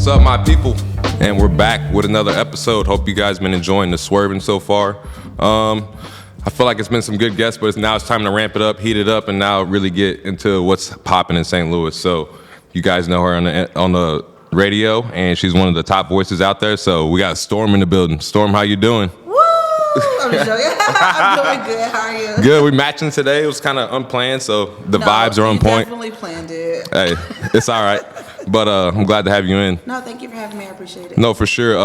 What's up, my people? And we're back with another episode. Hope you guys been enjoying the Swervinn so far. I feel like it's been some good guests, but now it's time to ramp it up, heat it up, and now really get into what's popping in St. Louis. So you guys know her on the radio, and she's one of the top voices out there. So we got Storm in the building. Storm, how you doing? Woo! I'm just joking. I'm doing good. How are you? Good. We matching today. It was kind of unplanned, so the vibes are on point. Definitely planned it. Hey, it's all right. But I'm glad to have you in. No, thank you for having me. I appreciate it. No, for sure.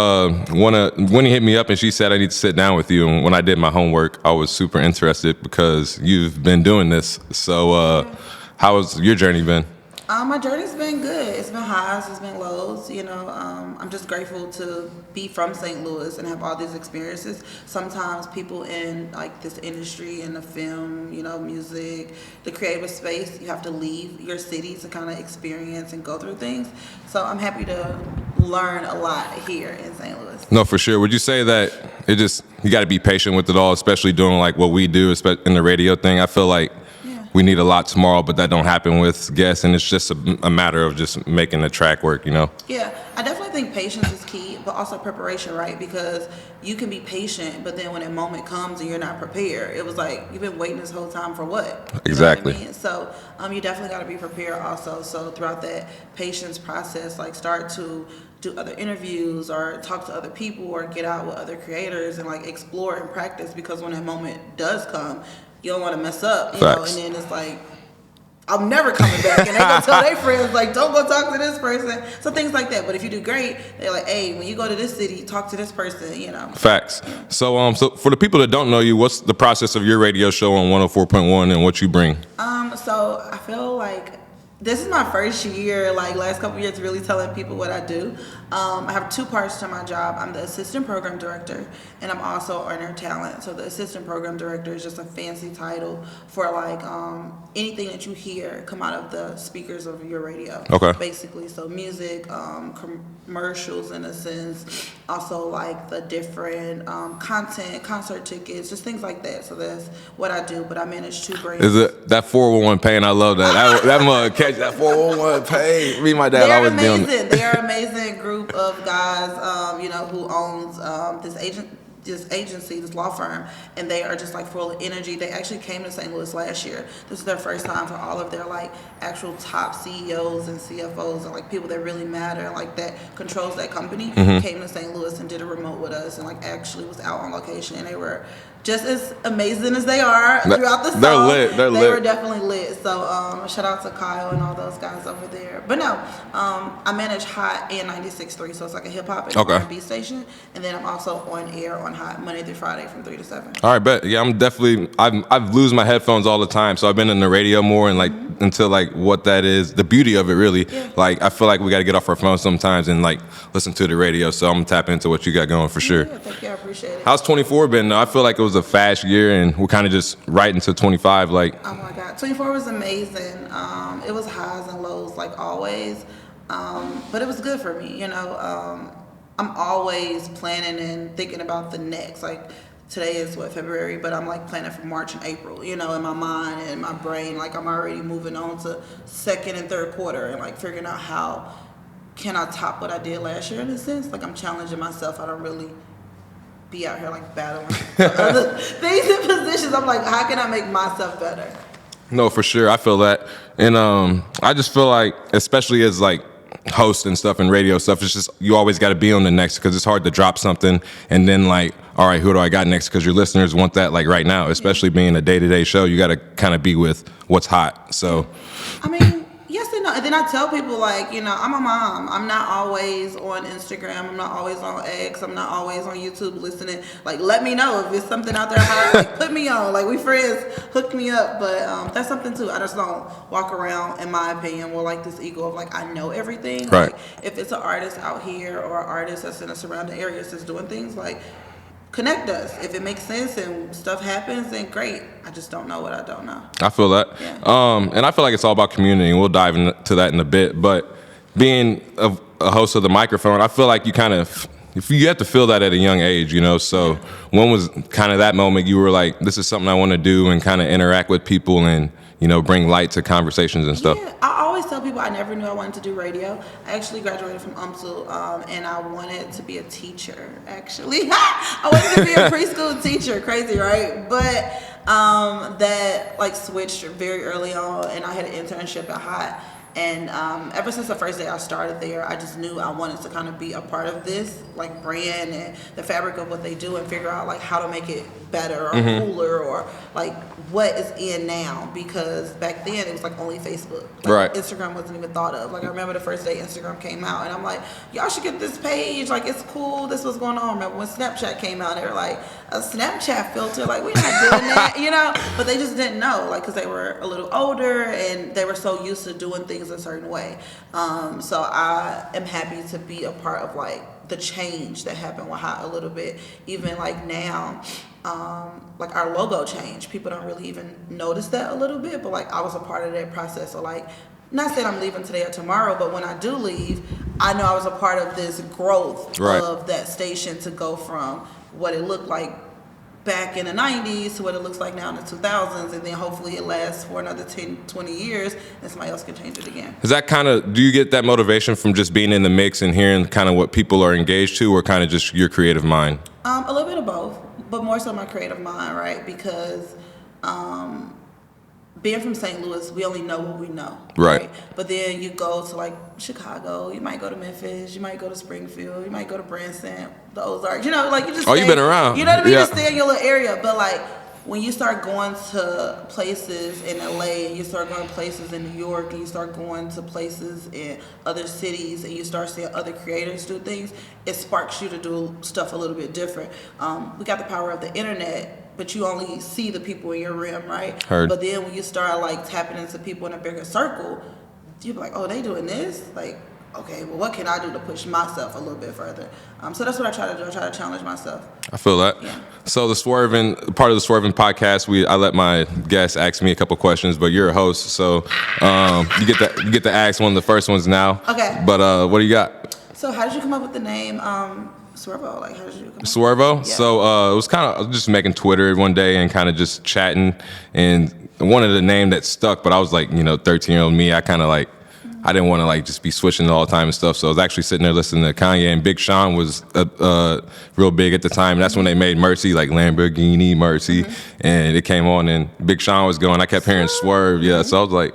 Winnie hit me up and she said I need to sit down with you. And when I did my homework, I was super interested because you've been doing this. So how has your journey been? My journey's been good. It's been highs, it's been lows. You know, I'm just grateful to be from St. Louis and have all these experiences. Sometimes people in like this industry, in the film, you know, music, the creative space, you have to leave your city to kind of experience and go through things. So I'm happy to learn a lot here in St. Louis. No, for sure. Would you say that you got to be patient with it all, especially doing like what we do in the radio thing? I feel like we need a lot tomorrow, but that don't happen with guests, and it's just a matter of just making the track work, you know? Yeah, I definitely think patience is key, but also preparation, right? Because you can be patient, but then when that moment comes and you're not prepared, it was like, you've been waiting this whole time for what? Exactly. You know what I mean? So you definitely got to be prepared also. So throughout that patience process, like start to do other interviews or talk to other people or get out with other creators and like explore and practice, because when that moment does come, you don't want to mess up, you know, and then it's like, I'm never coming back. And they gonna tell their friends, like, don't go talk to this person. So things like that. But if you do great, they're like, hey, when you go to this city, talk to this person, you know. Facts. Yeah. So for the people that don't know you, what's the process of your radio show on 104.1 and what you bring? So I feel like this is my first year, like last couple of years, really telling people what I do. I have two parts to my job. I'm the assistant program director, and I'm also owner talent. So the assistant program director is just a fancy title for like anything that you hear come out of the speakers of your radio. Okay. Basically, so music, commercials in a sense, also like the different content, concert tickets, just things like that. So that's what I do. But I manage to bring. Is it that 411 pay? And I love that. That mug catch that 411 pay. Me and my dad always doing it. They are an amazing group of guys, you know, who owns this agency, this law firm, and they are just like full of energy. They actually came to St. Louis last year. This is their first time for all of their like actual top CEOs and CFOs and like people that really matter and like that controls that company came to St. Louis and did a remote with us and like actually was out on location, and they were just as amazing as they are throughout the song. They're lit. They were definitely lit. So shout out to Kyle and all those guys over there. But no, I manage Hot and 96.3, so it's like a hip hop and R&B station. And then I'm also on air on Hot Monday through Friday from 3 to 7. All right, bet. Yeah, I've lose my headphones all the time, so I've been in the radio more and like until like what that is, the beauty of it really. Yeah. Like I feel like we got to get off our phones sometimes and like listen to the radio. So I'm gonna tap into what you got going for sure. Yeah, thank you. I appreciate it. How's 24 been? I feel like it was a fast year, and we're kind of just right into 25. Like, oh my God, 24 was amazing. It was highs and lows like always, but it was good for me. You know, I'm always planning and thinking about the next. Like today is February, but I'm like planning for March and April. You know, in my mind and my brain, like I'm already moving on to second and third quarter and like figuring out how can I top what I did last year in a sense. Like I'm challenging myself. I don't really be out here like battling other things and positions. I'm like, how can I make myself better? No, for sure. I feel that. And I just feel like, especially as like host and stuff and radio stuff, it's just you always got to be on the next, because it's hard to drop something and then like, all right, who do I got next? Because your listeners want that like right now, especially being a day-to-day show. You got to kind of be with what's hot. So I mean, yes and no. And then I tell people, like, you know, I'm a mom. I'm not always on Instagram. I'm not always on X. I'm not always on YouTube listening. Like, let me know if there's something out there hot. Like, put me on. Like, we friends, hook me up. But that's something, too. I just don't walk around, in my opinion, with, like, this ego of, like, I know everything. Right. Like, if it's an artist out here or an artist that's in the surrounding areas that's doing things, like, connect us. If it makes sense and stuff happens, then great. I just don't know what I don't know. I feel that. Yeah. And I feel like it's all about community, and we'll dive into that in a bit. But being a host of the microphone, I feel like you kind of, you have to feel that at a young age, you know? So when was kind of that moment you were like, this is something I want to do and kind of interact with people and bring light to conversations and stuff. Yeah, I always tell people I never knew I wanted to do radio. I actually graduated from UMSL, and I wanted to be a teacher, actually. I wanted to be a preschool teacher. Crazy, right? But that like switched very early on, and I had an internship at Hot. And ever since the first day I started there, I just knew I wanted to kind of be a part of this like brand and the fabric of what they do, and figure out like how to make it better or cooler, or like what is in now, because back then it was like only Facebook. Like, right. Instagram wasn't even thought of. Like I remember the first day Instagram came out, and I'm like, y'all should get this page. Like it's cool. This was going on. Remember when Snapchat came out? They were like, a Snapchat filter. Like we're not doing that, But they just didn't know, like, because they were a little older and they were so used to doing things a certain way. So I am happy to be a part of like the change that happened with Hot a little bit. Even like now, like our logo changed. People don't really even notice that a little bit, but like I was a part of that process. So like, not saying I'm leaving today or tomorrow, but when I do leave, I know I was a part of this growth of that station to go from what it looked like back in the 90s to what it looks like now in the 2000s, and then hopefully it lasts for another 10, 20 years and somebody else can change it again. Is that do you get that motivation from just being in the mix and hearing kind of what people are engaged to, or kind of just your creative mind? A little bit of both, but more so my creative mind, right? Because being from St. Louis, we only know what we know. Right. But then you go to like Chicago, you might go to Memphis, you might go to Springfield, you might go to Branson, the Ozarks, like you just you've been around. You know what I mean? You just stay in your little area. But like when you start going to places in LA, and you start going to places in New York, and you start going to places in other cities, and you start seeing other creators do things, it sparks you to do stuff a little bit different. We got the power of the internet, but you only see the people in your rim, right? Heard. But then when you start like tapping into people in a bigger circle, you're like, oh, they doing this? Like, okay, well, what can I do to push myself a little bit further? So that's what I try to do. I try to challenge myself. I feel that. Yeah. So part of the Swervinn podcast, I let my guests ask me a couple questions, but you're a host, so you get to ask one of the first ones now. Okay. But what do you got? So how did you come up with the name Swervo? Like, how did you come up? Swervo? Yeah. So it was I was just making Twitter one day and kind of just chatting, and wanted a name that stuck, but I was like, 13-year-old me, I kind of like, I didn't want to like just be switching all the time and stuff. So I was actually sitting there listening to Kanye, and Big Sean was real big at the time. And that's when they made Mercy, like Lamborghini Mercy, and it came on, and Big Sean was going. I kept hearing Swerve, so I was like,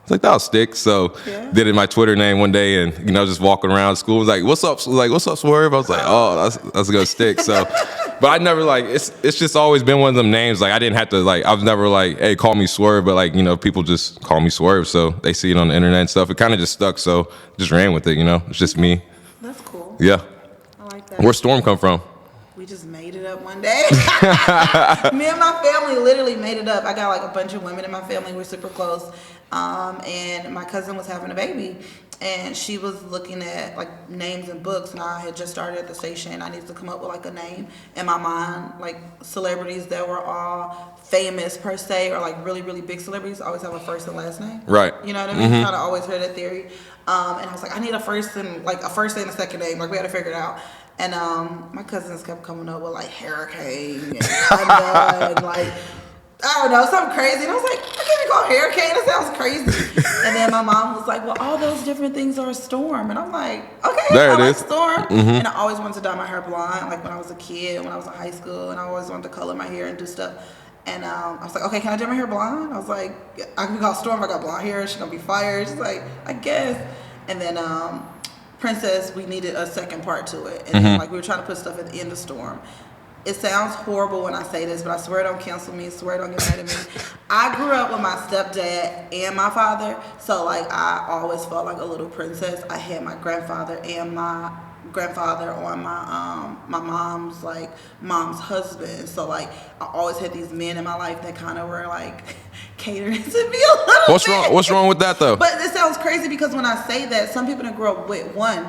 that'll stick. So did it my Twitter name one day, and just walking around school, was like, what's up, Swerve? I was like, oh, that's gonna stick. So, but I never like, it's just always been one of them names. Like I didn't have to like, I was never like, hey, call me Swerve, but like, people just call me Swerve. So they see it on the internet and stuff. It kind of just stuck. So just ran with it. It's just me. That's cool. Yeah. I like that. Where's Storm come from? We just made it up one day. Me and my family literally made it up. I got like a bunch of women in my family. We're super close. And my cousin was having a baby, and she was looking at like names and books, and I had just started at the station. I needed to come up with like a name in my mind, like celebrities that were all famous per se, or like really, really big celebrities always have a first and last name. Right. You know what I mean? Kind of always heard that theory. And I was like, I need a first and a second name. Like we had to figure it out. And my cousins kept coming up with like Hurricane and Thunder and like, I don't know, something crazy. And I was like, I can't even call Hurricane. That sounds crazy. And then my mom was like, well, all those different things are a storm. And I'm like, okay, there I it like is. Storm. And I always wanted to dye my hair blonde, like when I was a kid, when I was in high school, and I always wanted to color my hair and do stuff. And I was like, okay, can I dye my hair blonde? I was like, I can be called Storm if I got blonde hair. She's gonna be fired. She's like, I guess. And then Princess, we needed a second part to it. And then like we were trying to put stuff at the end of Storm. It sounds horrible when I say this, but I swear don't cancel me, swear don't get mad at me. I grew up with my stepdad and my father, so like I always felt like a little princess. I had my grandfather and my grandfather on my mom's husband. So like I always had these men in my life that kind of were like catering to me a little bit. What's wrong with that though? But it sounds crazy because when I say that, some people didn't grow up with one.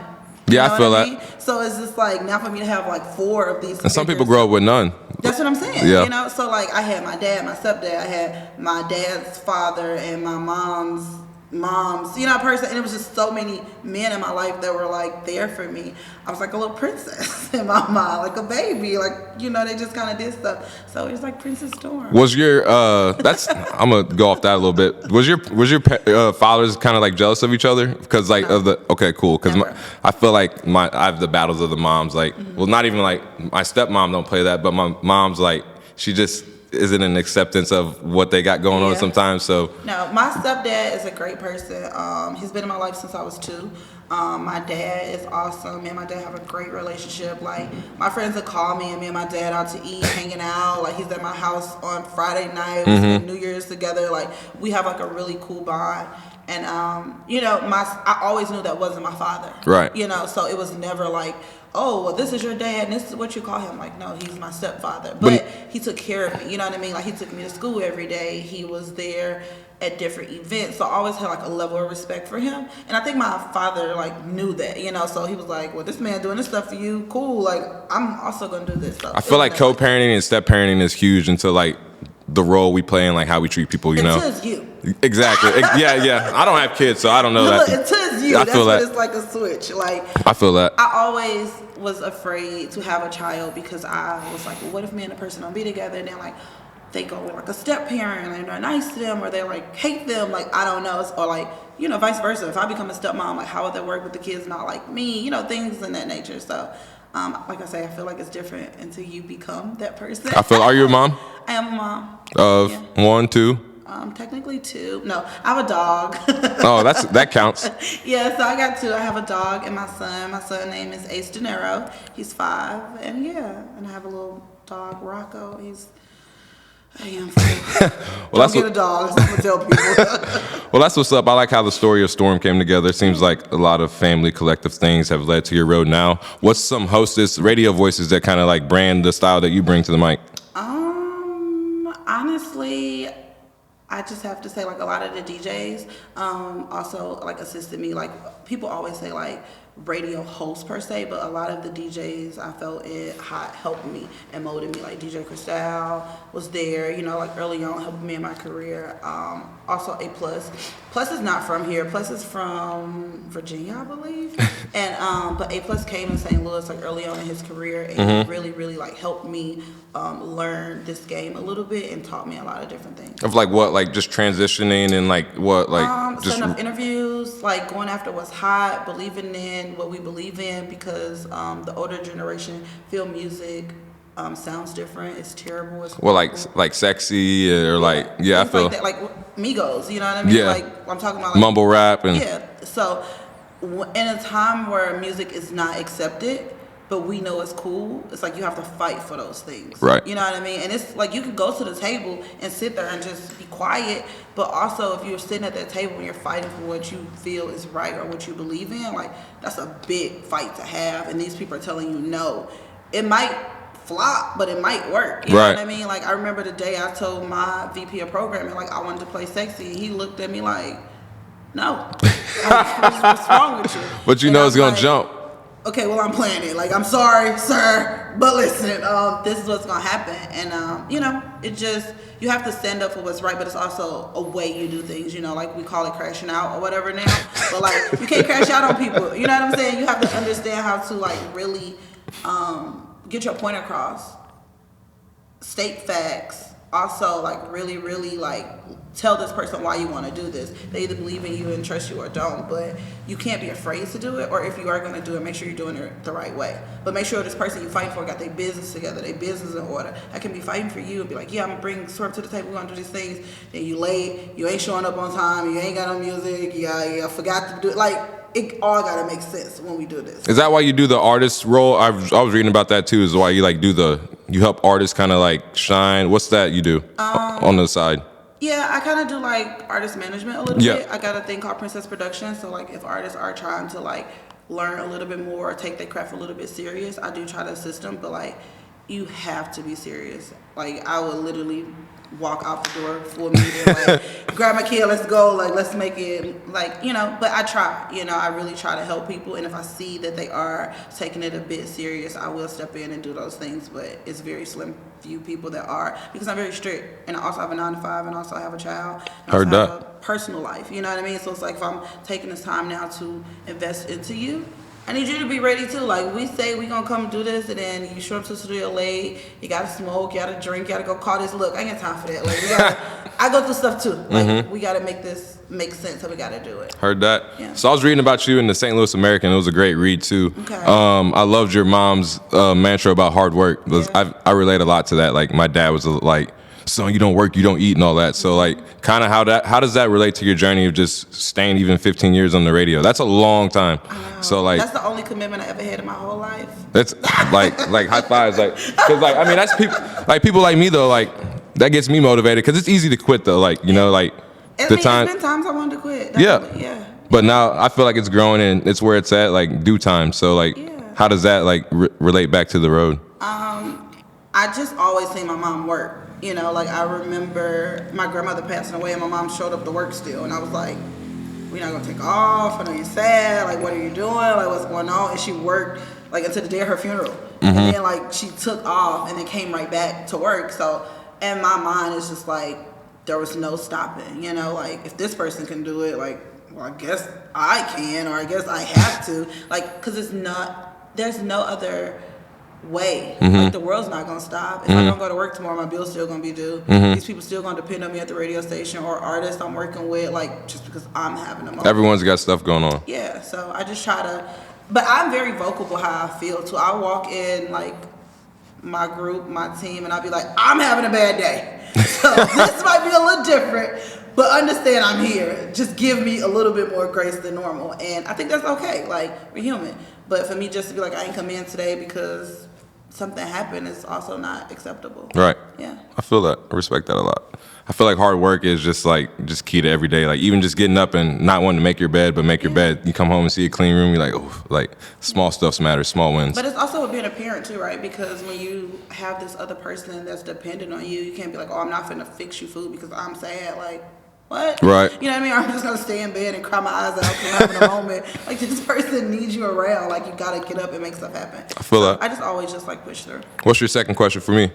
Yeah, I feel that. So it's just like now for me to have like 4 of these. And some people grow up with none. That's what I'm saying. Yeah. So like I had my dad, my stepdad, I had my dad's father and my mom's mom's, person. And it was just so many men in my life that were like there for me. I was like a little princess in my mind, like a baby, like, they just kind of did stuff. So it was like Princess Storm. Was your I'm gonna go off that a little bit. Was your fathers kind of like jealous of each other because like No. of the okay cool because Never. I feel like I have the battles of the moms like well not even like my stepmom don't play that but my mom's like she just isn't an acceptance of what they got going on sometimes. So no, my stepdad is a great person. He's been in my life since I was 2. My dad is awesome. Me and my dad have a great relationship. Like my friends would call me and me and my dad out to eat, hanging out. Like he's at my house on Friday night. We spend New Year's together. Like we have like a really cool bond. And I always knew that wasn't my father. Right. So it was never like, oh, well, this is your dad and this is what you call him. Like, no, he's my stepfather. But he took care of me. You know what I mean? Like he took me to school every day. He was there at different events. So I always had like a level of respect for him. And I think my father like knew that, so he was like, well, this man doing this stuff for you, cool. Like I'm also gonna do this stuff. I feel like co-parenting and step-parenting is huge into like the role we play and like how we treat people, Until it's you. Exactly. Yeah. I don't have kids, so I don't know that. Until it's you. That's when it's like a switch. Like I feel that. I always was afraid to have a child because I was like, well, what if me and a person don't be together and then like they go with like a step parent and they're nice to them or they like hate them, like I don't know, or like vice versa. If I become a stepmom, like how would that work with the kids not like me? Things in that nature. So like I say, I feel like it's different until you become that person. Are you a mom? I am a mom. Of 1, 2? Technically 2. No, I have a dog. Oh, that counts. Yeah, so I got 2. I have a dog and my son. My son's name is Ace Darryl. He's 5, and and I have a little dog, Rocco. I am full. Well, Don't get a dog. That's what I'm gonna tell people. Well, that's what's up. I like how the story of Storm came together. It seems like a lot of family collective things have led to your road now. What's some hostess radio voices that kind of like brand the style that you bring to the mic? Honestly, I just have to say like a lot of the DJs also like assisted me. Like people always say like radio host per se, but a lot of the DJs I felt it helped me and molded me. Like DJ Cristal was there, like early on helping me in my career. Also A Plus is not from here. Plus is from Virginia, I believe. And but A Plus came in St. Louis like early on in his career and he really like helped me learn this game a little bit and taught me a lot of different things. Of like what, like just transitioning and like what, like just setting up interviews, like going after what's hot, believing in what we believe in, because the older generation feel music sounds different. It's terrible. It's well, like sexy or like I feel like that, like Migos. You know what I mean? Yeah. Like I'm talking about like, mumble rap and So in a time where music is not accepted, but we know it's cool, it's like you have to fight for those things. Right. You know what I mean? And it's like you can go to the table and sit there and just be quiet, but also if you're sitting at that table and you're fighting for what you feel is right or what you believe in, like that's a big fight to have. And these people are telling you no. It might flop, but it might work. You know what I mean? Like I remember the day I told my VP of programming like I wanted to play sexy, and he looked at me like, no. Like, what's wrong with you? But it's gonna jump. Okay, well, I'm playing it. Like, I'm sorry, sir, but listen, this is what's gonna happen. And, it just, you have to stand up for what's right, but it's also a way you do things, like we call it crashing out or whatever now. But, like, you can't crash out on people. You know what I'm saying? You have to understand how to, like, really get your point across, state facts, also, like, really, like, tell this person why you want to do this. They either believe in you and trust you or don't, but you can't be afraid to do it, or if you are going to do it, make sure you're doing it the right way. But make sure this person you're fighting for got their business together, their business in order. I can be fighting for you and be like, yeah, I'm going to bring Swerve to the table, we're going to do these things. Then you late, you ain't showing up on time, you ain't got no music, yeah, forgot to do it. Like, it all got to make sense when we do this. Is that why you do the artist role? I was reading about that too. Is why you like you help artists kind of like shine. What's that you do on the side? Yeah, I kind of do like artist management a little bit. I got a thing called Princess Productions. So like if artists are trying to like learn a little bit more or take their craft a little bit serious, I do try to assist them. But like you have to be serious. Like I would literally walk out the door full meeting, like grab my kid, let's go, like let's make it, like, but I try, I really try to help people, and if I see that they are taking it a bit serious, I will step in and do those things, but it's very slim few people that are, because I'm very strict, and I also have a 9 to 5, and also I have a child. Heard that. personal life. You know what I mean? So it's like if I'm taking this time now to invest into you, I need you to be ready too. Like we say we gonna come do this, and then you show up to the studio late. You gotta smoke, you gotta drink, you gotta go call this. Look, I ain't got time for that. Like we gotta, I go through stuff too. Like we gotta make this make sense. So we gotta do it. Heard that. Yeah. So I was reading about you in the St. Louis American. It was a great read too. Okay. I loved your mom's mantra about hard work. Yeah. I relate a lot to that. Like my dad was like, son, you don't work, you don't eat, and all that. So like, kind of how does that relate to your journey of just staying even 15 years on the radio? That's a long time. So like, that's the only commitment I ever had in my whole life. that's like high fives, like, cause like I mean that's people like me though, like that gets me motivated because it's easy to quit though, like you know like It's been times I wanted to quit. Definitely. Yeah. But now I feel like it's growing and it's where it's at, like due time. So like, how does that like relate back to the road? I just always seen my mom work. You know, like I remember my grandmother passing away and my mom showed up to work still. And I was like, we're not going to take off. I know you're sad. Like, what are you doing? Like, what's going on? And she worked like until the day of her funeral. And then like she took off and then came right back to work. So in my mind, it's just like there was no stopping. You know, like if this person can do it, like, well, I guess I can, or I guess I have to. Like, because there's no other way. Like the world's not gonna stop. If I don't go to work tomorrow, my bill's still gonna be due. These people still gonna depend on me at the radio station, or artists I'm working with, like just because I'm having a moment. Everyone's got stuff going on. Yeah, so I just try to, but I'm very vocal about how I feel too. I walk in like my group, my team, and I'll be like, I'm having a bad day. So this might be a little different, but understand I'm here. Just give me a little bit more grace than normal, and I think that's okay. Like we're human, but for me just to be like I ain't come in today because something happened is also not acceptable. Right. Yeah. I feel that. I respect that a lot. I feel like hard work is just key to every day. Like even just getting up and not wanting to make your bed, but make your bed. You come home and see a clean room, you're like, oh, like small stuff matters, small wins. But it's also being a parent too, right? Because when you have this other person that's dependent on you, you can't be like, oh, I'm not finna fix you food because I'm sad. Like, what? Right. You know what I mean? I'm just gonna stay in bed and cry my eyes out because I'm having a moment. Like this person needs you around. Like you gotta get up and make stuff happen. I feel that. I just always just like push through. What's your second question for me?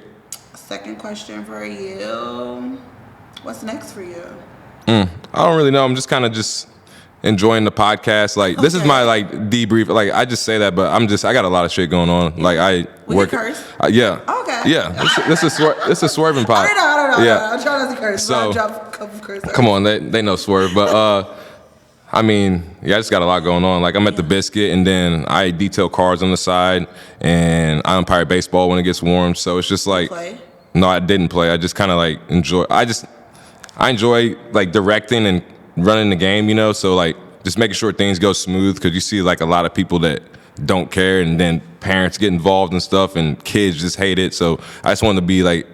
Second question for you. What's next for you? I don't really know. I'm just kind of just enjoying the podcast. Like this is my like debrief. Like I just say that, but I got a lot of shit going on. Like I work. Curse? Yeah. Okay. Yeah. This is Swervinn pod. I don't know. Yeah. I'm trying not to curse. So I drop a couple curses. come on, they know Swerve, but I mean, yeah, I just got a lot going on. Like I'm at the Biscuit, and then I detail cars on the side, and I umpire baseball when it gets warm. So it's just like, Play? no, I didn't play. I just kind of like enjoy. I enjoy like directing and running the game, you know. So like just making sure things go smooth, because you see like a lot of people that don't care, and then parents get involved and stuff, and kids just hate it. So I just wanted to be like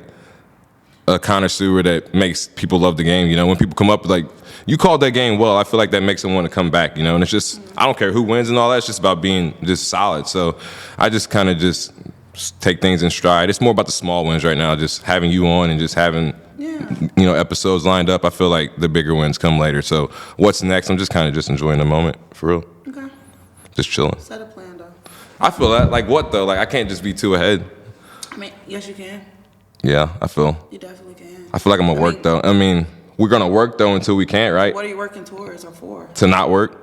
a connoisseur that makes people love the game. You know, when people come up like, you called that game well, I feel like that makes them want to come back, you know. And it's just, I don't care who wins and all that. It's just about being just solid. So I just kind of just take things in stride. It's more about the small wins right now, just having you on and just having, you know, episodes lined up. I feel like the bigger wins come later. So what's next? I'm just kind of just enjoying the moment, for real. Okay. Just chilling. Set a plan though. I feel that. Like what though? Like I can't just be too ahead. I mean, yes you can. Yeah, I feel. You definitely can. I feel like I'm gonna work though. I mean, we're gonna work though until we can't, right? What are you working towards or for? To not work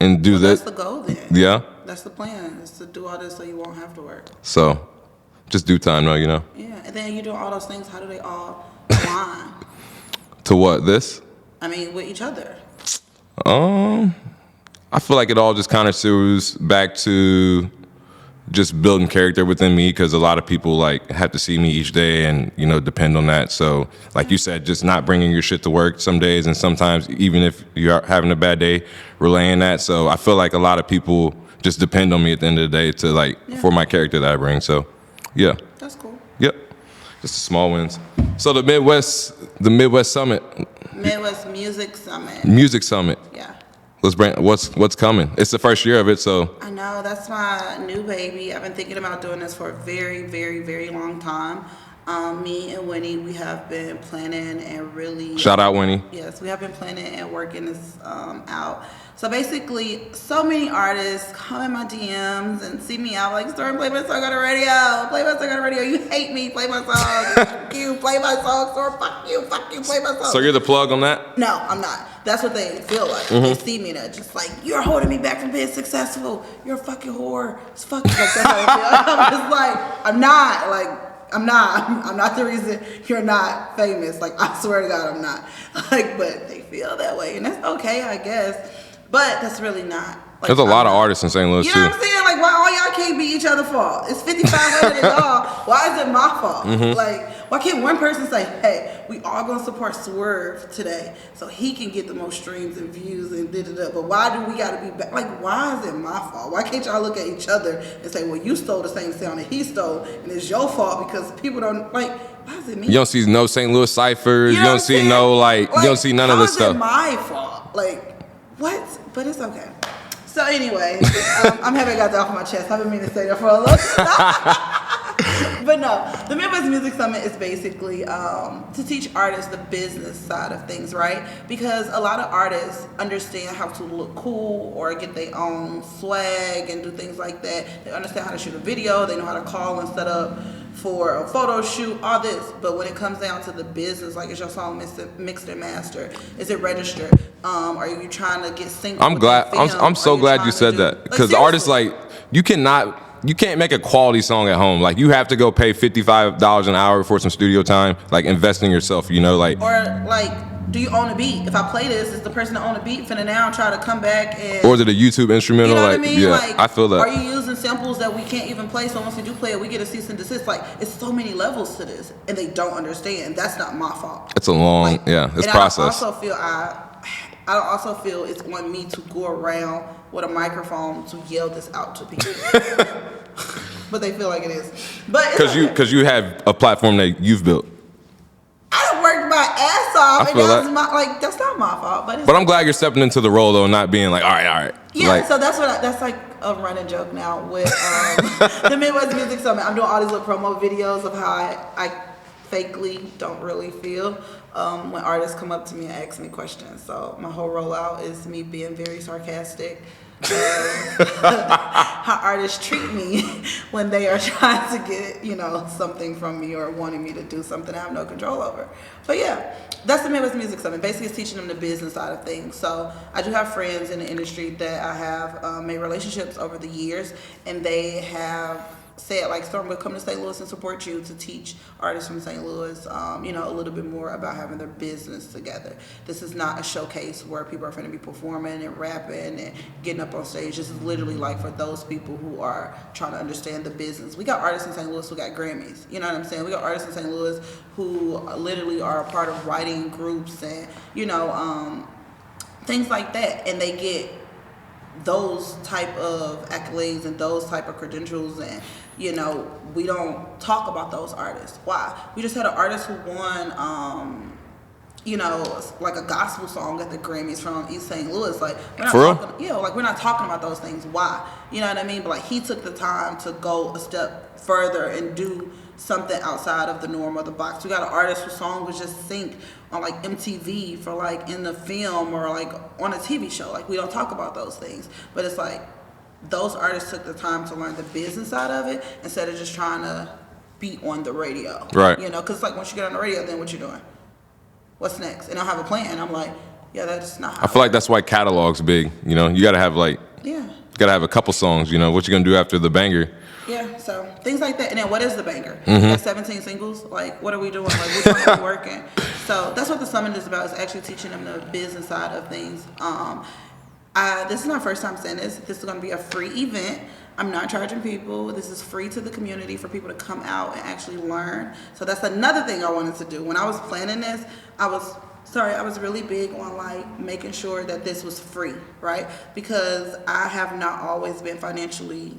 and do this. That's the goal then. Yeah. That's the plan, is to do all this so you won't have to work. So, just due time though, you know. Yeah, and then you do all those things, how do they all align? To what? This? I mean, with each other. I feel like it all just kind of sues back to just building character within me, because a lot of people like have to see me each day and, you know, depend on that. So like you said, just not bringing your shit to work some days, and sometimes even if you're having a bad day, relaying that. So I feel like a lot of people just depend on me at the end of the day to like, for my character that I bring. So yeah. That's cool. Yep. Just small wins. So the Midwest Summit. Midwest Music Summit. Music Summit. Yeah. Let's bring what's coming. It's the first year of it, so. I know, that's my new baby. I've been thinking about doing this for a very, very, very long time. Me and Winnie, we have been planning and really... Shout out, Winnie. Yes, we have been planning and working this out. So basically, so many artists come in my DMs and see me out like, Storm, play my song on the radio. Play my song on the radio. You hate me. Play my song. Fuck you. Play my song. Storm, fuck you. Fuck you. Play my song. So you're the plug on that? No, I'm not. That's what they feel like. They see me and they're just like, you're holding me back from being successful. You're a fucking whore. It's fucking like that's how I feel. I'm just like, I'm not. Like, I'm not the reason you're not famous. Like, I swear to God, I'm not. Like, but they feel that way. And that's okay, I guess. But that's really not. Like, there's a lot of artists in St. Louis, you too. know what I'm saying? Like, why all y'all can't be each other's fault? It's 5,500 of y'all. Why is it my fault? Like, why can't one person say, hey, we all gonna support Swerve today so he can get the most streams and views and da-da-da. But why do we gotta be back? Like, why is it my fault? Why can't y'all look at each other and say, well, you stole the same sound that he stole, and it's your fault because people don't, like, why is it me? You don't see no St. Louis ciphers. You don't see no, like, you don't see none of this stuff. How is it my fault? Like, what? But it's okay. So anyway, I'm happy I got that off my chest. I've been meaning to say that for a long time. But no, the Midwest Music Summit is basically to teach artists the business side of things, right? Because a lot of artists understand how to look cool or get their own swag and do things like that. They understand how to shoot a video. They know how to call and set up for a photo shoot, all this. But when it comes down to the business, like, is your song mixed and mastered? Is it registered? Are you trying to get synced? I'm glad. I'm so glad you said that, because artists, like, you can't make a quality song at home. Like, you have to go pay $55 an hour for some studio time. Like, invest in yourself, you know, like. Or like, do you own a beat? If I play this, is the person that own a beat finna now try to come back and... Or is it a YouTube instrumental? You know like, what I mean? Yeah, like, I feel that. Are you using samples that we can't even play? So once we do play it, we get a cease and desist. Like, it's so many levels to this, and they don't understand. That's not my fault. It's a long, it's process. I also feel it's on me to go around with a microphone to yell this out to people. But they feel like it is. But because you have a platform that you've built. I worked my ass off, and that's not my fault. But I'm glad you're stepping into the role though, not being like, all right. Yeah, like, so that's like a running joke now with the Midwest Music Summit. I'm doing all these little promo videos of how I fakely don't really feel when artists come up to me and ask me questions. So my whole rollout is me being very sarcastic. How artists treat me when they are trying to get, something from me or wanting me to do something I have no control over. But yeah, that's the Midwest Music Summit. Basically, it's teaching them the business side of things. So I do have friends in the industry that I have made relationships over the years, and they have said, like, Storm, we'll come to St. Louis and support you to teach artists from St. Louis, a little bit more about having their business together. This is not a showcase where people are going to be performing and rapping and getting up on stage. This is literally like for those people who are trying to understand the business. We got artists in St. Louis who got Grammys. You know what I'm saying? We got artists in St. Louis who literally are a part of writing groups and, things like that. And they get those type of accolades and those type of credentials, and we don't talk about those artists. Why? We just had an artist who won like a gospel song at the Grammys from East St. Louis. Like, we're not talking about those things. Why? You know what I mean? But like, he took the time to go a step further and do something outside of the norm of the box. We got an artist whose song was just synced on like MTV for like in the film or like on a TV show. Like, we don't talk about those things, but it's like those artists took the time to learn the business side of it instead of just trying to be on the radio. Right. Because like once you get on the radio, then what you doing? What's next? And I have a plan. I'm like, yeah, that's not how I feel like that's why catalog's big. You gotta have you gotta have a couple songs. What you gonna do after the banger? Yeah, so things like that. And then what is the banger? We got 17 singles. Like, what are we doing? Like, which one are we working? So that's what the summit is about, is actually teaching them the business side of things. This is my first time saying this. This is going to be a free event. I'm not charging people. This is free to the community for people to come out and actually learn. So that's another thing I wanted to do. When I was planning this, I was really big on like making sure that this was free, right? Because I have not always been financially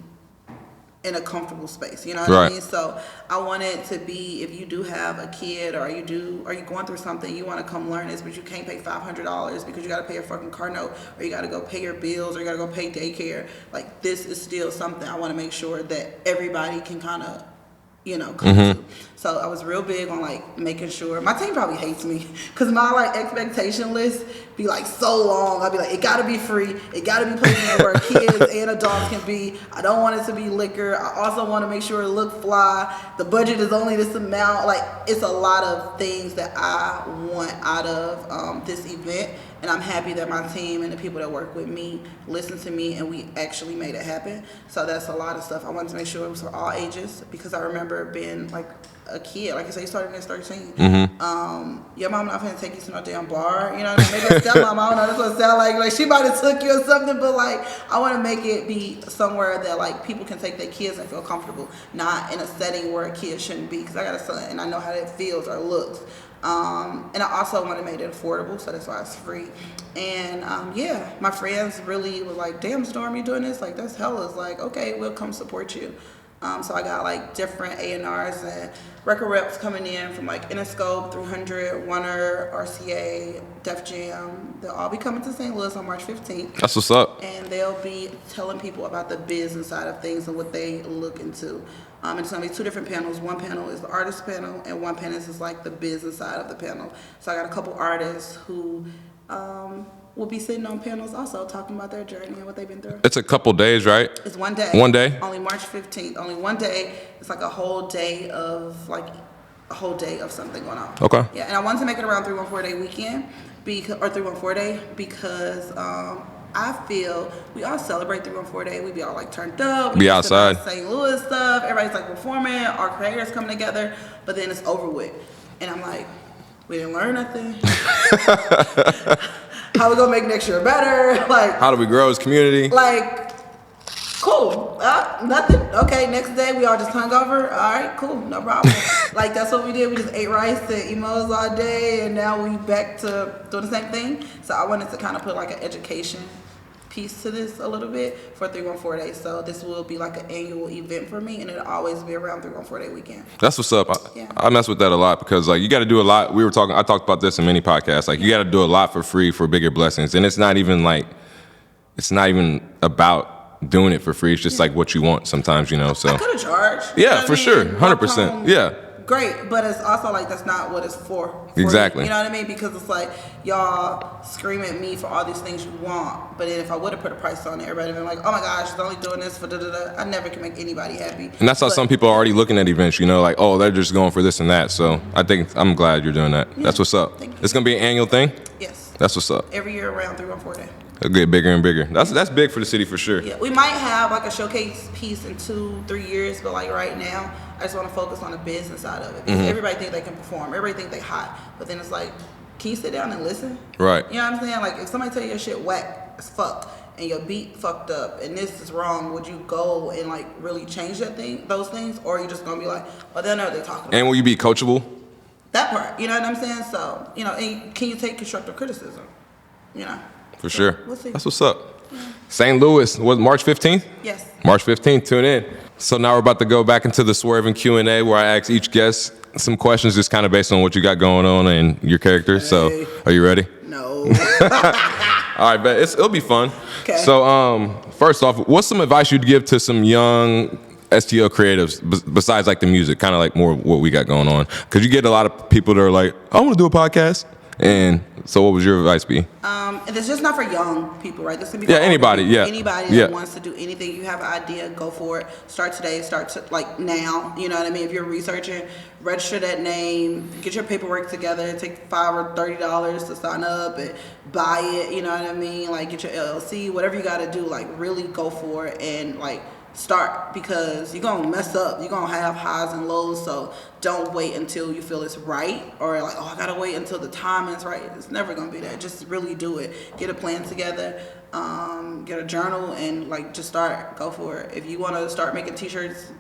in a comfortable space, you know what I mean? So I want it to be, if you do have a kid or you going through something, you want to come learn this, but you can't pay $500 because you got to pay a fucking car note, or you got to go pay your bills, or you got to go pay daycare. Like, this is still something I want to make sure that everybody can kind of come to. So I was real big on like making sure my team probably hates me because my like expectation list be like so long. I'd be like, it gotta be free, it gotta be places where kids and adults can be. I don't want it to be liquor. I also want to make sure it look fly. The budget is only this amount. Like, it's a lot of things that I want out of this event. And I'm happy that my team and the people that work with me listened to me and we actually made it happen. So that's a lot of stuff. I wanted to make sure it was for all ages because I remember being like a kid. Like I said, you started when you was 13. Your mom not finna take you to no damn bar. You know what I mean? Maybe a stepmom, I don't know. That's what it sound like. Like, she might have took you or something, but like, I want to make it be somewhere that like people can take their kids and feel comfortable, not in a setting where a kid shouldn't be. Because I got a son and I know how that feels or looks. And I also want to make it affordable, so that's why it's free. And yeah, my friends really were like, damn, Storm, you doing this? Like, that's hella. It's like, okay, we'll come support you. So I got like different A&Rs and record reps coming in from like Interscope, 300, Warner, RCA, Def Jam. They'll all be coming to St. Louis on March 15th. That's what's up. And they'll be telling people about the business side of things and what they look into. And it's gonna be two different panels. One panel is the artist panel, and one panel is like the business side of the panel. So I got a couple artists who will be sitting on panels also talking about their journey and what they've been through. It's a couple days, right? It's one day. One day? Only March 15th. Only one day. It's like a whole day of something going on. Okay. Yeah, and I wanted to make it around 314 Day weekend, or 314 Day, because I feel we all celebrate 314 Day. We be all like turned up. We be outside. St. Louis stuff. Everybody's like performing. Our creators coming together. But then it's over with. And I'm like, we didn't learn nothing. How we gonna make next year better? Like, how do we grow as community? Like, cool. Nothing. Okay, next day we all just hungover. All right, cool, no problem. Like, that's what we did. We just ate rice and emos all day, and now we back to doing the same thing. So I wanted to kind of put like an education piece to this a little bit for 314 Day. So this will be like an annual event for me, and it'll always be around 314 Day weekend. That's what's up. I mess with that a lot because like you got to do a lot. I talked about this in many podcasts. Like, you got to do a lot for free for bigger blessings, and it's not even about doing it for free. It's just like what you want sometimes, So I could have charged. Yeah, for sure, 100%. Yeah. Great, but it's also like that's not what it's for exactly. You know what I mean? Because it's like y'all scream at me for all these things you want, but then if I would have put a price on it, everybody would be like, oh my gosh, she's only doing this for da-da-da. I never can make anybody happy. And that's how some people are already looking at events, like, oh, they're just going for this and that. So I'm glad you're doing that. Yeah, that's what's up. Thank you. It's going to be an annual thing? Yes. That's what's up. Every year around 314 Day. It'll get bigger and bigger. That's big for the city for sure. Yeah, we might have like a showcase piece in 2-3 years, but like right now, I just want to focus on the business side of it. Because everybody think they can perform, everybody think they hot, but then it's like, can you sit down and listen? Right. You know what I'm saying? Like, if somebody tell you your shit whack as fuck and your beat fucked up and this is wrong, would you go and like really change those things, or are you just gonna be like, well, they'll know what they're talking about? And will you be coachable? That part, you know what I'm saying? So, and can you take constructive criticism? For sure. We'll see. That's what's up. Yeah. St. Louis, was March 15th? Yes. March 15th, tune in. So now we're about to go back into the Swervinn Q&A where I ask each guest some questions just kind of based on what you got going on and your character. Hey. So are you ready? No. All right, bet. It'll be fun. Okay. So first off, what's some advice you'd give to some young STL creatives besides like the music, kind of like more what we got going on? Because you get a lot of people that are like, I want to do a podcast. And so what would your advice be? And it's just not for young people, right? This can be for anybody, anybody that wants to do anything. You have an idea, go for it. Start today, like now. You know what I mean? If you're researching, register that name, get your paperwork together, take $5 or $30 to sign up and buy it, you know what I mean? Like, get your LLC, whatever you gotta do, like really go for it and like start, because you're gonna mess up, you're gonna have highs and lows. So don't wait until you feel it's right, or like, oh, I gotta wait until the timing's right. It's never gonna be that. Just really do it. Get a plan together, get a journal, and like just start. Go for it. If you want to start making t-shirts,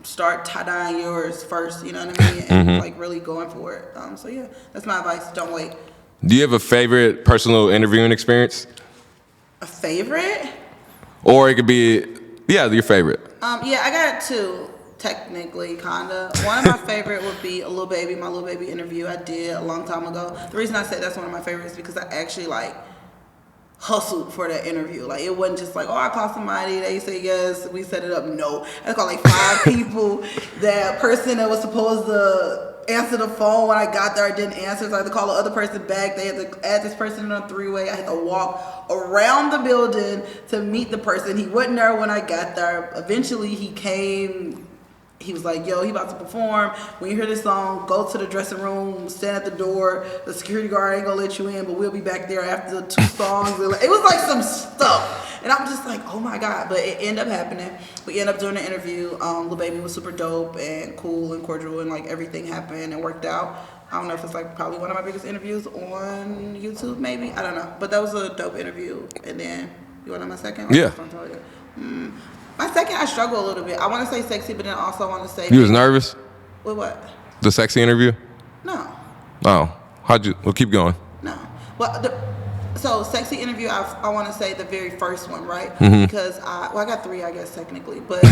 start tie-dyeing yours first, you know what I mean, and like really going for it. So yeah, that's my advice. Don't wait. Do you have a favorite personal interviewing experience? A favorite? Or it could be, your favorite. Yeah, I got two, technically, kinda. One of my favorite would be my Lil Baby interview I did a long time ago. The reason I say that's one of my favorites is because I actually hustled for that interview. Like, it wasn't just like, oh, I called somebody, they say yes, we set it up. No, I called like 5 people. That person that was supposed to answer the phone when I got there, I didn't answer, so I had to call the other person back. They had to add this person in a 3-way. I had to walk around the building to meet the person. He wasn't there when I got there. Eventually he came. He was like, yo, he about to perform. When you hear this song, go to the dressing room, stand at the door. The security guard ain't gonna let you in, but we'll be back there after the 2 songs. It was like some stuff. And I'm just like, oh my God. But it ended up happening. We ended up doing the interview. Lil Baby was super dope and cool and cordial, and like everything happened and worked out. I don't know if it's like probably one of my biggest interviews on YouTube, maybe. I don't know. But that was a dope interview. And then, you want to know my second? Yeah. My second, I struggle a little bit. I want to say sexy, but then I also want to say... You was nervous? With what? The sexy interview? No. Oh. Well, keep going. No. Well, so sexy interview, I want to say the very first one, right? Mm-hmm. Because I got 3, I guess, technically. But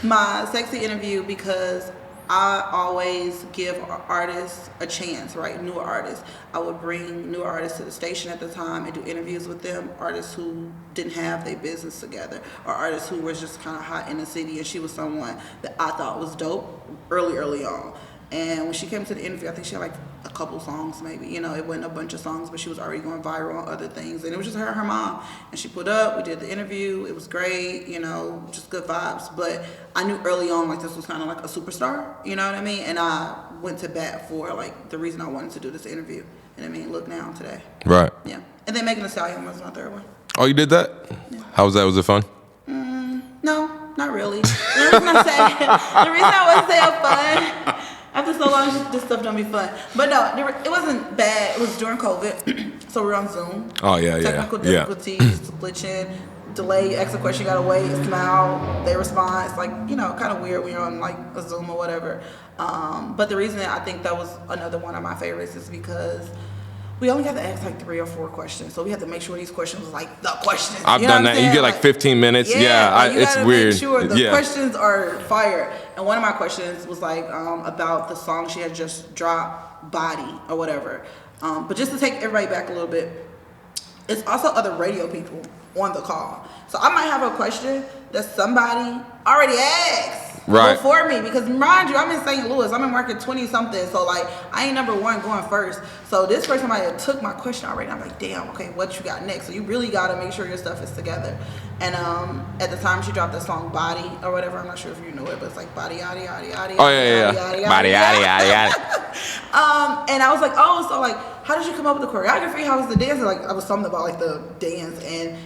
my sexy interview, because I always give artists a chance, right? Newer artists. I would bring newer artists to the station at the time and do interviews with them. Artists who didn't have their business together, or artists who was just kind of hot in the city, and she was someone that I thought was dope early on. And when she came to the interview, I think she had like a couple songs maybe. You know, it wasn't a bunch of songs, but she was already going viral on other things. And it was just her and her mom. And she put up, we did the interview. It was great, you know, just good vibes. But I knew early on like this was kind of like a superstar, you know what I mean? And I went to bat for like the reason I wanted to do this interview. And I mean, look now today. Right. Yeah. And then Megan Thee Stallion was my 3rd one. Oh, you did that? Yeah. How was that? Was it fun? No, not really. The reason I wouldn't say I'm fun, after so long, this stuff don't be fun. But no, it wasn't bad. It was during COVID, so we were on Zoom. Oh, yeah. Technical difficulties, glitching, delay, ask a question, you gotta wait, smile, they respond. It's like, you know, kind of weird when you're on like a Zoom or whatever. But the reason I think that was another one of my favorites is because we only had to ask like 3 or 4 questions, so we had to make sure these questions was like the questions. I've done that. You get like 15 minutes. Yeah, you it's gotta weird. Make sure the questions are fire. And one of my questions was like about the song she had just dropped, Body or whatever. But just to take everybody back a little bit, it's also other radio people on the call. So I might have a question that somebody already asked. Right. Before me, because mind you, I'm in St. Louis. I'm in market 20 something, so like I ain't number 1 going first. So this person might have took my question already. I'm like, damn, okay, what you got next? So you really gotta make sure your stuff is together. And at the time she dropped the song Body or whatever. I'm not sure if you know it, but it's like body yaddy yaddy yaddy. Oh yeah. Body yaddy yaddy yaddy. And I was like, oh, so like, how did you come up with the choreography? How was the dance? Like, I was something about like the dance, and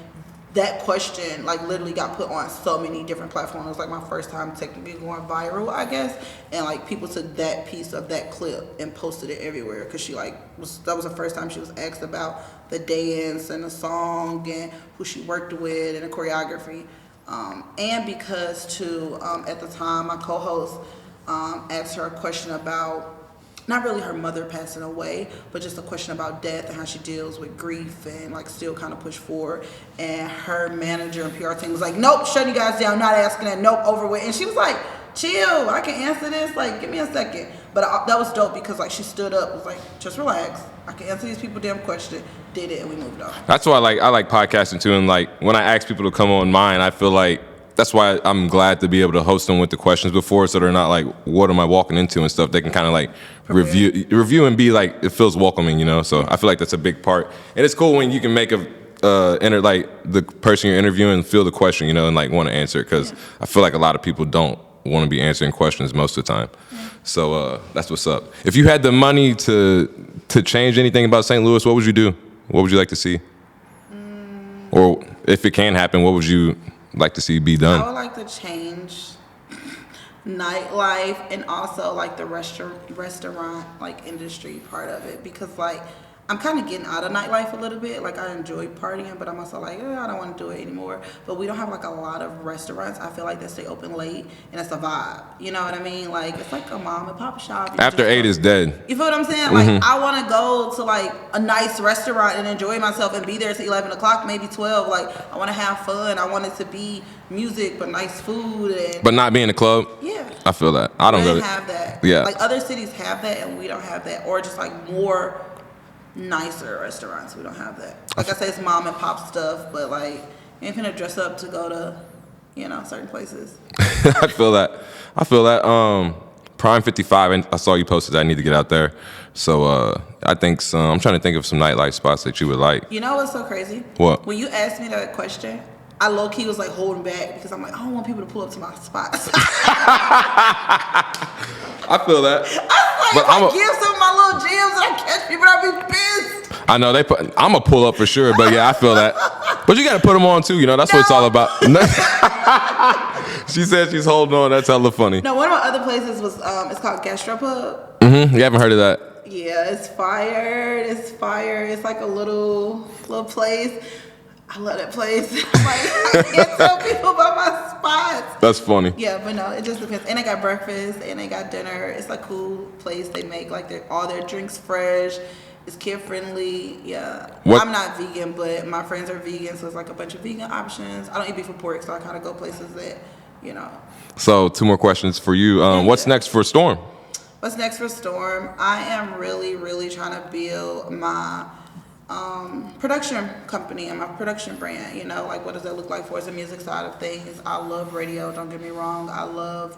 that question like literally got put on so many different platforms. It was like my first time technically going viral, I guess, and like people took that piece of that clip and posted it everywhere because she like that was the first time she was asked about the dance and the song and who she worked with and the choreography, and because too at the time my co-host asked her a question about not really her mother passing away, but just a question about death and how she deals with grief and like still kind of push forward. And her manager and PR team was like, nope, shut you guys down, not asking that, nope, over with. And she was like, chill, I can answer this, like give me a second. But that was dope because like she stood up, was like, just relax, I can answer these people damn question, did it, and we moved on. That's why I like podcasting too, and like when I ask people to come on mine, I feel like that's why I'm glad to be able to host them with the questions before, so they're not like, what am I walking into and stuff. They can kind of like review and be like, it feels welcoming, you know. So I feel like that's a big part, and it's cool when you can make enter like the person you're interviewing feel the question, you know, and like want to answer it, because I feel like a lot of people don't want to be answering questions most of the time. So that's what's up. If you had the money to change anything about St. Louis, what would you do? What would you like to see? Or if it can happen, what would you like to see be done? I would like to change nightlife and also like the restaurant like industry part of it, because like I'm kind of getting out of nightlife a little bit. Like I enjoy partying, but I'm also like, I don't want to do it anymore. But we don't have like a lot of restaurants, I feel like, that stay open late, and it's a vibe. You know what I mean? Like it's like a mom and pop shop. After 8 is dead. You feel what I'm saying? Like I want to go to like a nice restaurant and enjoy myself and be there till 11 o'clock, maybe 12. Like I want to have fun. I want it to be music, but nice food. But not be in a club? Yeah. I feel that. I don't really have that. Yeah. Like other cities have that and we don't have that. Or just like more nicer restaurants. We don't have that. Like I say, it's mom and pop stuff, but like you ain't finna dress up to go to, certain places. I feel that. Prime 55, and I saw you posted that I need to get out there. So I think I'm trying to think of some nightlife spots that you would like. You know what's so crazy? What? When you asked me that question, I low-key was like holding back because I'm like, I don't want people to pull up to my spots. I feel that. I was like, if I give some of my little gems and I catch people, I'll be pissed. I know I'm gonna pull up for sure, but yeah, I feel that. But you gotta put them on too, that's what it's all about. She said she's holding on. That's hella funny. No, one of my other places was it's called Gastropub. You haven't heard of that? Yeah, it's fire. It's fire. It's like a little place. I love that place. I can't tell people about my spots. That's funny. Yeah, but no, it just depends. And they got breakfast and they got dinner. It's a cool place. They make like all their drinks fresh. It's kid friendly. Yeah. I'm not vegan, but my friends are vegan, so it's like a bunch of vegan options. I don't eat beef or pork, so I kind of go places that, So 2 more questions for you. What's next for Storm? What's next for Storm? I am really, really trying to build my production company and my production brand. Like what does that look like for us, the music side of things? I love radio, don't get me wrong. I love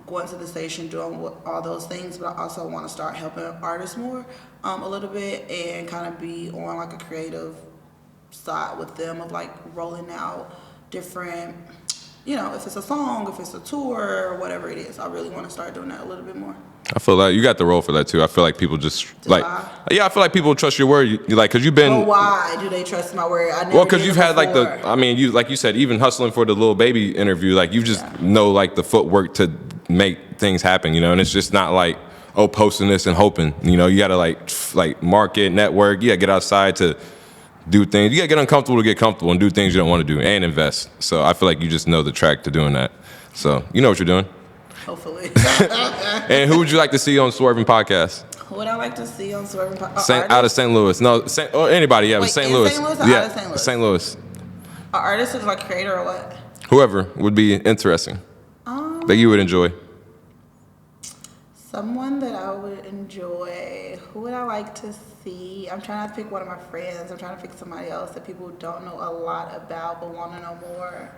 going to the station, doing all those things, but I also want to start helping artists more a little bit and kind of be on like a creative side with them of like rolling out different, if it's a song, if it's a tour, or whatever it is. I really want to start doing that a little bit more. I feel that you got the role for that too. I feel like people just I feel like people trust your word. Because you've been. Well, why do they trust my word? Because you've had you like you said, even hustling for the Lil Baby interview, like you just know like the footwork to make things happen, and it's just not like posting this and hoping. You gotta like market, network. You gotta get outside to do things. You gotta get uncomfortable to get comfortable and do things you don't want to do and invest. So I feel like you just know the track to doing that. So you know what you're doing. Hopefully. And who would you like to see on Swervinn podcast? Who would I like to see on Swervinn podcast? Out of St. Louis. No, or anybody, yeah, Wait, St. Louis. St. Louis or yeah, out of St. Louis? St. Louis. An artist is like creator or what? Whoever would be interesting that you would enjoy. Someone that I would enjoy. Who would I like to see? I'm trying to pick one of my friends. I'm trying to pick somebody else that people don't know a lot about but want to know more.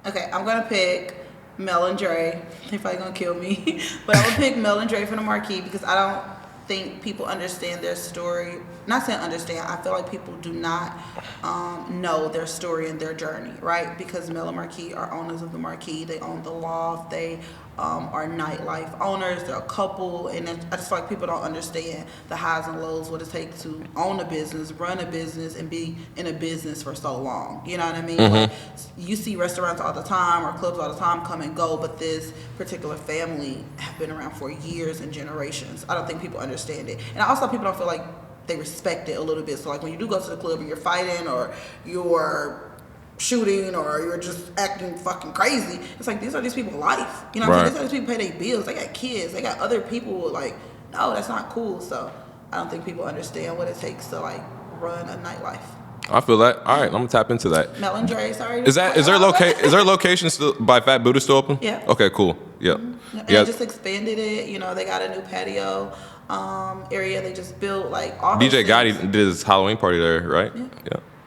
Okay, I'm gonna pick Mel and Dre. They're probably gonna kill me, but I'm gonna pick Mel and Dre from the Marquee because I don't think people understand their story. Not saying understand. I feel like people do not know their story and their journey, right? Because Mel and Marquee are owners of the Marquee. They own the Loft. They are nightlife owners. They're a couple, and I just feel like people don't understand the highs and lows, what it takes to own a business, run a business, and be in a business for so long. You know what I mean? Like, you see restaurants all the time or clubs all the time come and go, but this particular family have been around for years and generations. I don't think people understand it, and also people don't feel like they respect it a little bit. So like when you do go to the club and you're fighting or you're shooting or you're just acting fucking crazy, it's like these are these people's life. You know what I'm saying? These are these people pay their bills. They got kids. They got other people. Like, no, that's not cool. So I don't think people understand what it takes to like run a nightlife. I feel that. All right, I'm gonna tap into that. Mel and Dre, sorry. Is their location still by Fat Buddha still open? Yeah. Okay, cool. Yeah. And they just expanded it. They got a new patio area. They just built like all. DJ Gotti did his Halloween party there, right?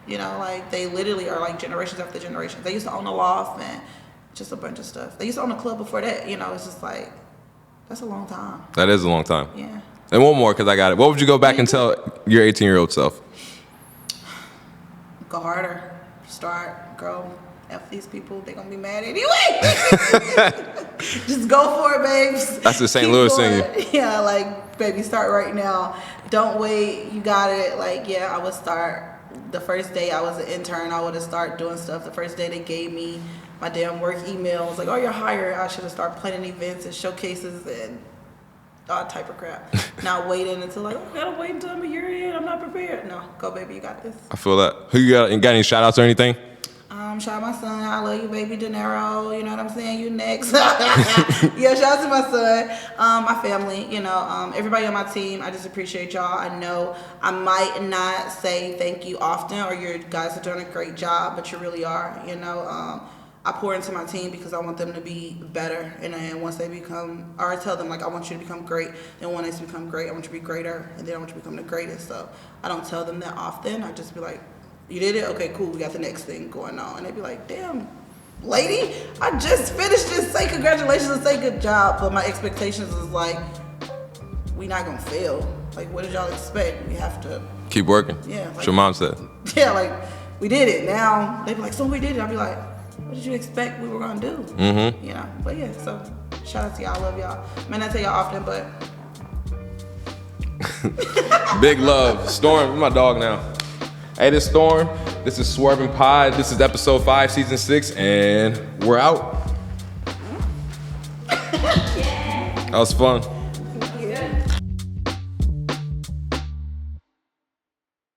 Yeah. Like they literally are like generations after generations. They used to own the Loft and just a bunch of stuff. They used to own the club before that. It's just like that's a long time. That is a long time. Yeah. And one more, because I got it. What would you go back and tell your 18-year-old self? Go harder. Start. Grow. F these people. They're going to be mad anyway. Just go for it, babes. That's the St. Louis in you. Yeah, like, baby, start right now. Don't wait. You got it. Like, yeah, I would start. The first day I was an intern, I would have started doing stuff. The first day they gave me my damn work email. It was like, oh, you're hired. I should have started planning events and showcases and all type of crap. Not waiting until like, I gotta wait until I'm a year in. I'm not prepared. No, go baby, you got this. I feel that. Who you got? Got any shout outs or anything? Shout out my son. I love you, baby Darryl. You know what I'm saying? You next. Yeah, shout out to my son, my family. Everybody on my team. I just appreciate y'all. I know I might not say thank you often, or you guys are doing a great job, but you really are. I I pour into my team because I want them to be better. And then once they become, or I tell them like, I want you to become great. Then when they become great, I want you to be greater. And then I want you to become the greatest. So I don't tell them that often. I just be like, you did it? Okay, cool. We got the next thing going on. And they be like, damn, lady, I just finished this. Say congratulations and say good job. But my expectations is like, we not gonna fail. Like, what did y'all expect? We have to keep working. Yeah. Like, what your mom said. Yeah, like, we did it. Now they be like, so we did it. I'll be like, what did you expect we were gonna do? Mm-hmm. You know, but yeah, so shout out to y'all. I love y'all. May not tell y'all often, but big love. Storm, my dog now. Hey, this Storm. This is Swervinn Pod. This is episode 5, season 6, and we're out. That was fun.